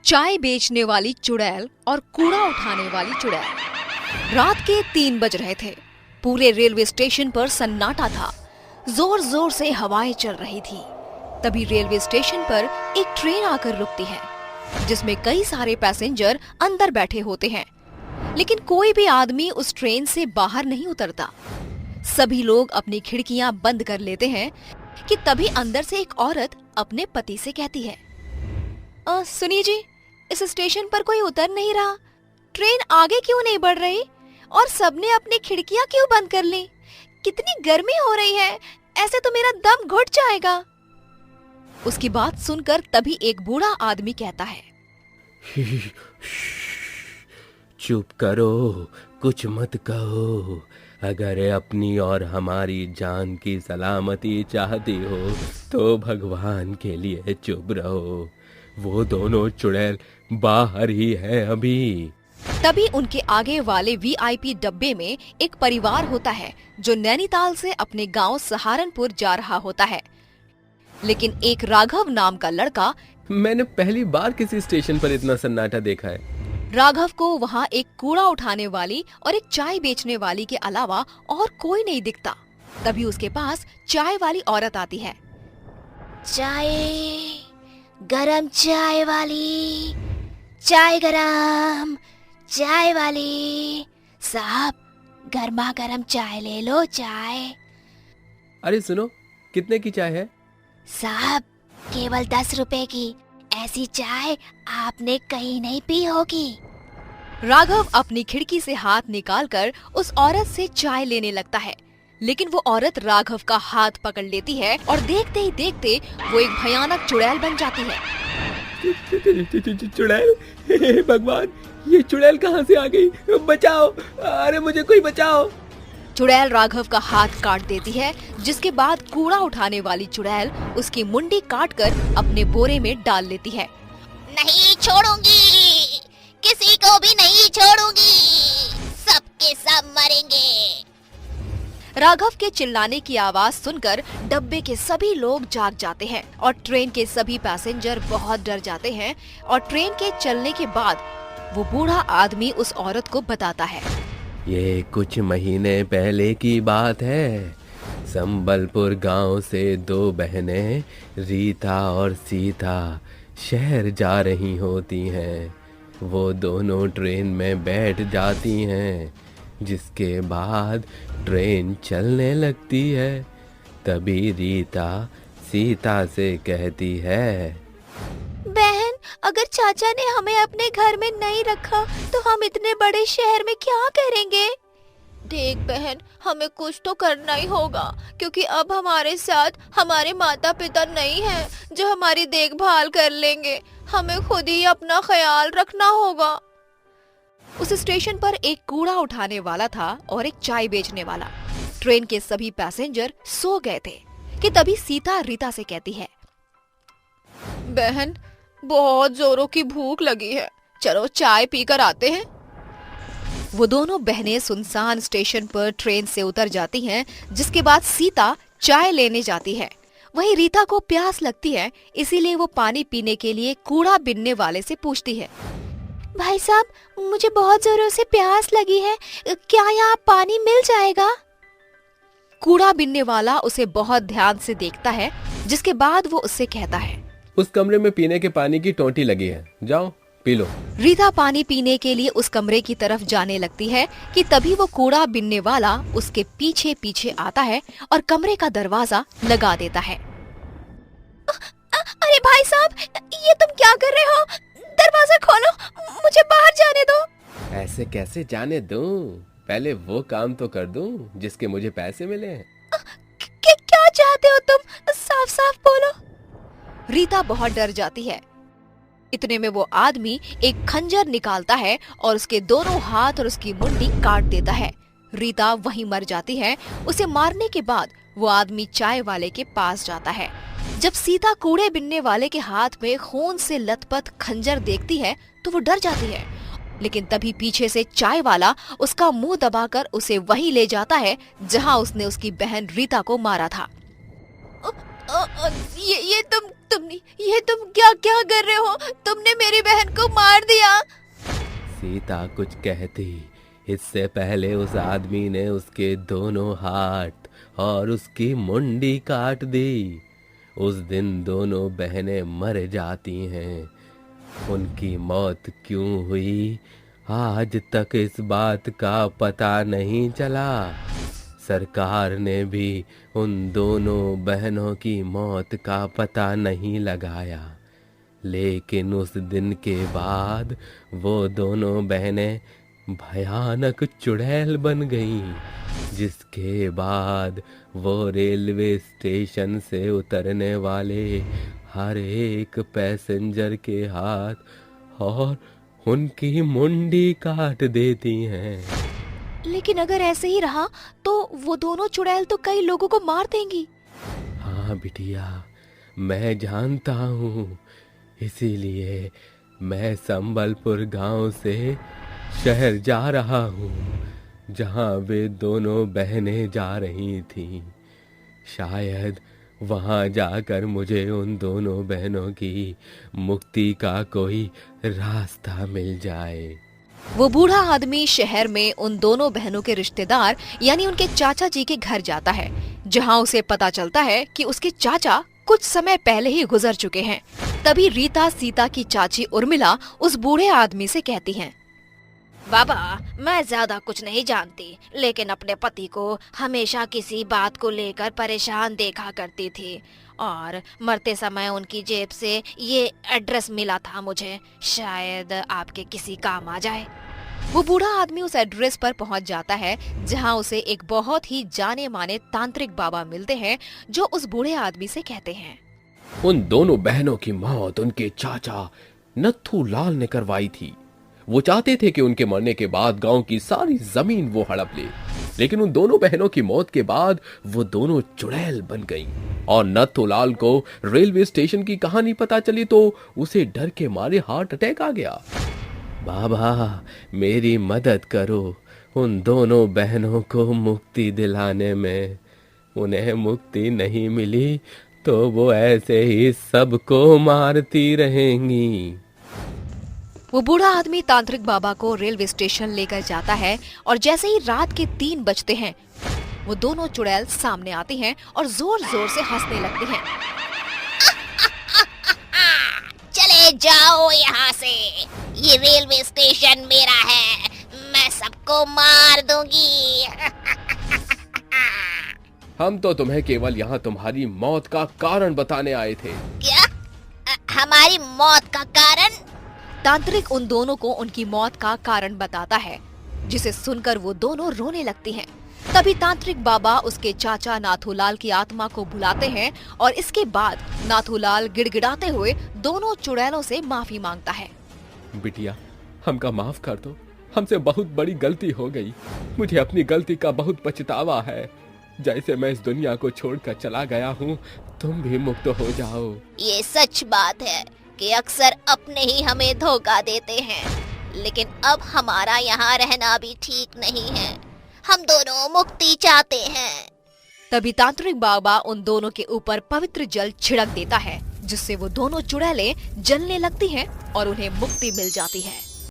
चाय बेचने वाली चुड़ैल और कूड़ा उठाने वाली चुड़ैल। रात के 3 बज रहे थे। पूरे रेलवे स्टेशन पर सन्नाटा था। जोर जोर से हवाएं चल रही थी। तभी रेलवे स्टेशन पर एक ट्रेन आकर रुकती है, जिसमें कई सारे पैसेंजर अंदर बैठे होते हैं, लेकिन कोई भी आदमी उस ट्रेन से बाहर नहीं उतरता। सभी लोग अपनी खिड़कियां बंद कर लेते हैं कि तभी अंदर से एक औरत अपने पति से कहती है, सुनिए जी, इस स्टेशन पर कोई उतर नहीं रहा। ट्रेन आगे क्यों नहीं बढ़ रही और सबने अपनी खिड़कियां क्यों बंद कर ली? कितनी गर्मी हो रही है, ऐसे तो मेरा दम घुट जाएगा। उसकी बात सुनकर तभी एक बूढ़ा आदमी कहता है, चुप करो, कुछ मत कहो। अगर अपनी और हमारी जान की सलामती चाहती हो तो भगवान के लिए चुप रहो। वो दोनों चुड़ैल बाहर ही हैं अभी। तभी उनके आगे वाले वीआईपी डब्बे में एक परिवार होता है जो नैनीताल से अपने गांव सहारनपुर जा रहा होता है। लेकिन एक राघव नाम का लड़का, मैंने पहली बार किसी स्टेशन पर इतना सन्नाटा देखा है। राघव को वहाँ एक कूड़ा उठाने वाली और एक चाय बेचने वाली के अलावा और कोई नहीं दिखता। तभी उसके पास चाय वाली औरत आती है। चाय, गरम चाय वाली, चाय गरम, चाय वाली साहब, गर्मा गर्म चाय ले लो। चाय। अरे सुनो, कितने की चाय है? साहब, केवल 10 रुपए की। ऐसी चाय आपने कहीं नहीं पी होगी। राघव अपनी खिड़की से हाथ निकालकर उस औरत से चाय लेने लगता है, लेकिन वो औरत राघव का हाथ पकड़ लेती है और देखते ही देखते वो एक भयानक चुड़ैल बन जाती है। चुड़ैल, भगवान, ये चुड़ैल कहाँ से आ गई? बचाओ, अरे मुझे कोई बचाओ। चुड़ैल राघव का हाथ काट देती है, जिसके बाद कूड़ा उठाने वाली चुड़ैल उसकी मुंडी काटकर अपने बोरे में डाल लेती है। नहीं छोड़ूंगी, किसी को भी नहीं छोड़ूंगी, सबके सब मरेंगे। राघव के चिल्लाने की आवाज सुनकर डब्बे के सभी लोग जाग जाते हैं और ट्रेन के सभी पैसेंजर बहुत डर जाते हैं। और ट्रेन के चलने के बाद वो बूढ़ा आदमी उस औरत को बताता है, ये कुछ महीने पहले की बात है। संबलपुर गांव से 2 बहनें रीता और सीता शहर जा रही होती हैं। वो दोनों ट्रेन में बैठ जाती हैं, जिसके बाद ट्रेन चलने लगती है। तभी रीता सीता से कहती है, बहन, अगर चाचा ने हमें अपने घर में नहीं रखा तो हम इतने बड़े शहर में क्या करेंगे? देख बहन, हमें कुछ तो करना ही होगा, क्योंकि अब हमारे साथ हमारे माता पिता नहीं हैं जो हमारी देखभाल कर लेंगे। हमें खुद ही अपना ख्याल रखना होगा। उस स्टेशन पर एक कूड़ा उठाने वाला था और एक चाय बेचने वाला। ट्रेन के सभी पैसेंजर सो गए थे कि तभी सीता रीता से कहती है, बहन, बहुत जोरों की भूख लगी है, चलो चाय पीकर आते हैं। वो दोनों बहनें सुनसान स्टेशन पर ट्रेन से उतर जाती हैं, जिसके बाद सीता चाय लेने जाती है। वहीं रीता को प्यास लगती है, इसीलिए वो पानी पीने के लिए कूड़ा बिनने वाले से पूछती है, भाई साहब, मुझे बहुत जोरों से प्यास लगी है, क्या यहाँ पानी मिल जाएगा? कूड़ा बिनने वाला उसे बहुत ध्यान से देखता है, जिसके बाद वो उससे कहता है, उस कमरे में पीने के पानी की टोंटी लगी है, जाओ पी लो। रीता पानी पीने के लिए उस कमरे की तरफ जाने लगती है कि तभी वो कूड़ा बिनने वाला उसके पीछे पीछे आता है और कमरे का दरवाजा लगा देता है। अरे भाई साहब, ये तुम क्या कर रहे हो? दरवाजा खोलो, मुझे बाहर जाने दो। ऐसे कैसे जाने दूं? पहले वो काम तो कर दूं जिसके मुझे पैसे मिले हैं। क्या चाहते हो तुम? साफ साफ बोलो। रीता बहुत डर जाती है। इतने में वो आदमी एक खंजर निकालता है और उसके दोनों हाथ और उसकी मुंडी काट देता है। रीता वहीं मर जाती है। उसे मारने के बाद वो आदमी चाय वाले के पास जाता है। जब सीता कूड़े बिनने वाले के हाथ में खून से लथपथ खंजर देखती है तो वो डर जाती है, लेकिन तभी पीछे से चाय वाला उसका मुंह दबाकर उसे वहीं ले जाता है जहां उसने उसकी बहन रीता को मारा था। ये तुम क्या क्या कर रहे हो? तुमने मेरी बहन को मार दिया। सीता कुछ कहती इससे पहले उस आदमी ने उसके दोनों हाथ और उसकी मुंडी काट दी। उस दिन दोनों बहनें मर जाती हैं। उनकी मौत क्यों हुई आज तक इस बात का पता नहीं चला। सरकार ने भी उन दोनों बहनों की मौत का पता नहीं लगाया, लेकिन उस दिन के बाद वो दोनों बहनें भयानक चुड़ैल बन गईं, जिसके बाद वो रेलवे स्टेशन से उतरने वाले हर एक पैसेंजर के हाथ और उनकी मुंडी काट देती हैं। लेकिन अगर ऐसे ही रहा तो वो दोनों चुड़ैल तो कई लोगों को मार देंगी। हाँ बिटिया, मैं जानता हूँ, इसीलिए मैं संबलपुर गांव से शहर जा रहा हूँ, जहाँ वे दोनों बहनें जा रही थीं। शायद वहाँ जाकर मुझे उन दोनों बहनों की मुक्ति का कोई रास्ता मिल जाए। वो बूढ़ा आदमी शहर में उन दोनों बहनों के रिश्तेदार यानी उनके चाचा जी के घर जाता है, जहाँ उसे पता चलता है कि उसके चाचा कुछ समय पहले ही गुजर चुके हैं। तभी रीता सीता की चाची उर्मिला उस बूढ़े आदमी से कहती हैं, बाबा, मैं ज्यादा कुछ नहीं जानती, लेकिन अपने पति को हमेशा किसी बात को लेकर परेशान देखा करती थी और मरते समय उनकी जेब से ये एड्रेस मिला था मुझे, शायद आपके किसी काम आ जाए। वो बूढ़ा आदमी उस एड्रेस पर पहुंच जाता है, जहां उसे एक बहुत ही जाने माने तांत्रिक बाबा मिलते हैं, जो उस बूढ़े आदमी से कहते हैं, उन दोनों बहनों की मौत उनके चाचा नत्थू लाल ने करवाई थी। वो चाहते थे कि उनके मरने के बाद गांव की सारी जमीन वो हड़प ले, लेकिन उन दोनों बहनों की मौत के बाद वो दोनों चुड़ैल बन गईं और नत्थूलाल को रेलवे स्टेशन की कहानी पता चली तो उसे डर के मारे हार्ट अटैक आ गया। बाबा, मेरी मदद करो उन दोनों बहनों को मुक्ति दिलाने में। उन्हें मुक्ति नहीं मिली तो वो ऐसे ही सबको मारती रहेंगी। वो बूढ़ा आदमी तांत्रिक बाबा को रेलवे स्टेशन लेकर जाता है और जैसे ही रात के 3 बजते हैं, वो दोनों चुड़ैल सामने आती हैं और जोर जोर से हंसने लगती हैं। चले जाओ यहाँ से, ये रेलवे स्टेशन मेरा है, मैं सबको मार दूंगी। हम तो तुम्हें केवल यहाँ तुम्हारी मौत का कारण बताने आए थे। क्या? हमारी मौत का कारण? तांत्रिक उन दोनों को उनकी मौत का कारण बताता है, जिसे सुनकर वो दोनों रोने लगती हैं। तभी तांत्रिक बाबा उसके चाचा नाथूलाल की आत्मा को बुलाते हैं और इसके बाद नाथूलाल गिड़गिड़ाते हुए दोनों चुड़ैलों से माफी मांगता है। बिटिया, हमका माफ कर दो, हमसे बहुत बड़ी गलती हो गई। मुझे अपनी गलती का बहुत पछतावा है। जैसे मैं इस दुनिया को छोड़कर चला गया हूँ, तुम भी मुक्त हो जाओ। ये सच बात है कि अक्सर अपने ही हमें धोखा देते हैं, लेकिन अब हमारा यहाँ रहना भी ठीक नहीं है। हम दोनों मुक्ति चाहते हैं। तभी तांत्रिक बाबा उन दोनों के ऊपर पवित्र जल छिड़क देता है, जिससे वो दोनों चुड़ैलें जलने लगती हैं और उन्हें मुक्ति मिल जाती है।